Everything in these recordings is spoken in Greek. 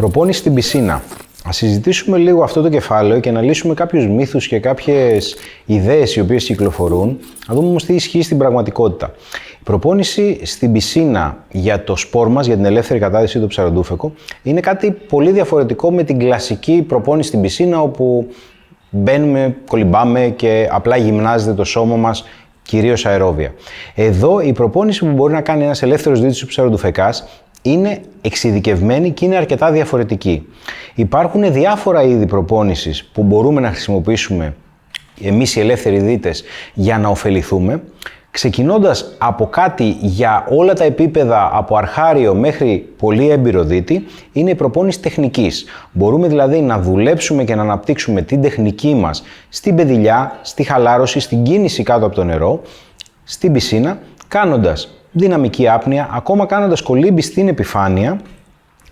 Προπόνηση στην πισίνα. Ας συζητήσουμε λίγο αυτό το κεφάλαιο και να λύσουμε κάποιους μύθους και κάποιες ιδέες οι οποίες κυκλοφορούν. Να δούμε όμως τι ισχύει στην πραγματικότητα. Η προπόνηση στην πισίνα για το σπορ μας, για την ελεύθερη κατάδυση του ψαροντούφεκο, είναι κάτι πολύ διαφορετικό με την κλασική προπόνηση στην πισίνα, όπου μπαίνουμε, κολυμπάμε και απλά γυμνάζεται το σώμα μας, κυρίως αερόβια. Εδώ η προπόνηση που μπορεί να κάνει ένας ελεύθερος δίτης ψαροντουφεκάς είναι εξειδικευμένη και είναι αρκετά διαφορετική. Υπάρχουν διάφορα είδη προπόνησης που μπορούμε να χρησιμοποιήσουμε εμείς οι ελεύθεροι δίτες για να ωφεληθούμε, ξεκινώντας από κάτι για όλα τα επίπεδα, από αρχάριο μέχρι πολύ έμπειρο δίτη, είναι η προπόνηση τεχνικής. Μπορούμε δηλαδή να δουλέψουμε και να αναπτύξουμε την τεχνική μας στην πεδιλιά, στη χαλάρωση, στην κίνηση κάτω από το νερό, στην πισίνα, κάνοντας δυναμική άπνοια, ακόμα κάνοντας κολύμπη στην επιφάνεια.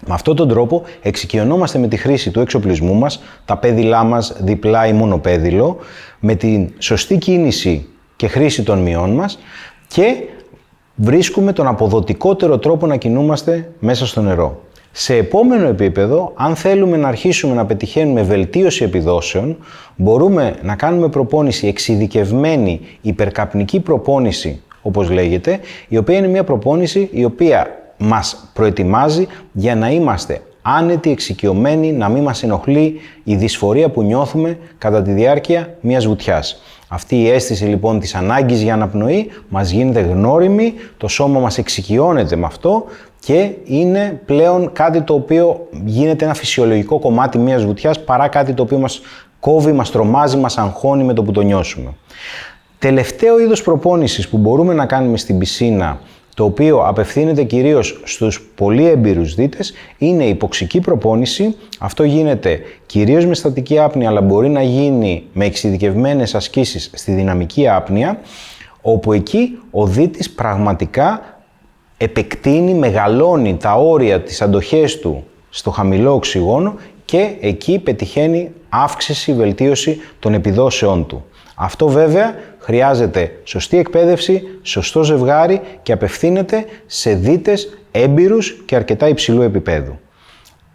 Με αυτόν τον τρόπο εξοικειωνόμαστε με τη χρήση του εξοπλισμού μας, τα πέδιλά μας, διπλά ή μονοπέδιλο, με την σωστή κίνηση και χρήση των μειών μας και βρίσκουμε τον αποδοτικότερο τρόπο να κινούμαστε μέσα στο νερό. Σε επόμενο επίπεδο, αν θέλουμε να αρχίσουμε να πετυχαίνουμε βελτίωση επιδόσεων, μπορούμε να κάνουμε προπόνηση εξειδικευμένη, υπερκαπνική προπόνηση, όπως λέγεται, η οποία είναι μια προπόνηση η οποία μας προετοιμάζει για να είμαστε άνετοι, εξοικειωμένοι, να μην μας ενοχλεί η δυσφορία που νιώθουμε κατά τη διάρκεια μιας βουτιάς. Αυτή η αίσθηση λοιπόν της ανάγκης για αναπνοή μας γίνεται γνώριμη, το σώμα μας εξοικειώνεται με αυτό και είναι πλέον κάτι το οποίο γίνεται ένα φυσιολογικό κομμάτι μιας βουτιάς παρά κάτι το οποίο μας κόβει, μας τρομάζει, μας αγχώνει με το που το νιώσουμε. Τελευταίο είδος προπόνησης που μπορούμε να κάνουμε στην πισίνα, το οποίο απευθύνεται κυρίως στους πολύ έμπειρους δίτες, είναι η υποξική προπόνηση. Αυτό γίνεται κυρίως με στατική άπνοια, αλλά μπορεί να γίνει με εξειδικευμένες ασκήσεις στη δυναμική άπνοια, όπου εκεί ο δίτης πραγματικά επεκτείνει, μεγαλώνει τα όρια της αντοχές του στο χαμηλό οξυγόνο και εκεί πετυχαίνει αύξηση, βελτίωση των επιδόσεών του. Αυτό βέβαια χρειάζεται σωστή εκπαίδευση, σωστό ζευγάρι και απευθύνεται σε δίτες έμπειρους και αρκετά υψηλού επίπεδου.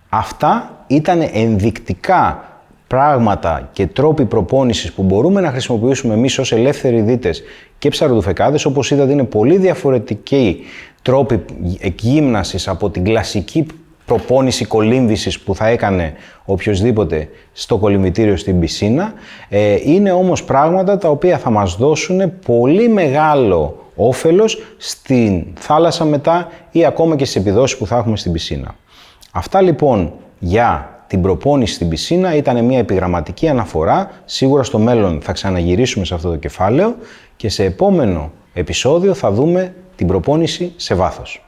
Αυτά ήταν ενδεικτικά πράγματα και τρόποι προπόνησης που μπορούμε να χρησιμοποιήσουμε εμείς ως ελεύθεροι δίτες και ψαροντουφεκάδες. Όπως είδατε, είναι πολύ διαφορετικοί τρόποι εκγύμνασης από την κλασική προπόνηση κολύμβησης που θα έκανε οποιοσδήποτε στο κολυμβητήριο στην πισίνα. Είναι όμως πράγματα τα οποία θα μας δώσουν πολύ μεγάλο όφελος στην θάλασσα μετά ή ακόμα και στις επιδόσεις που θα έχουμε στην πισίνα. Αυτά λοιπόν για την προπόνηση στην πισίνα ήταν μια επιγραμματική αναφορά. Σίγουρα στο μέλλον θα ξαναγυρίσουμε σε αυτό το κεφάλαιο και σε επόμενο επεισόδιο θα δούμε την προπόνηση σε βάθος.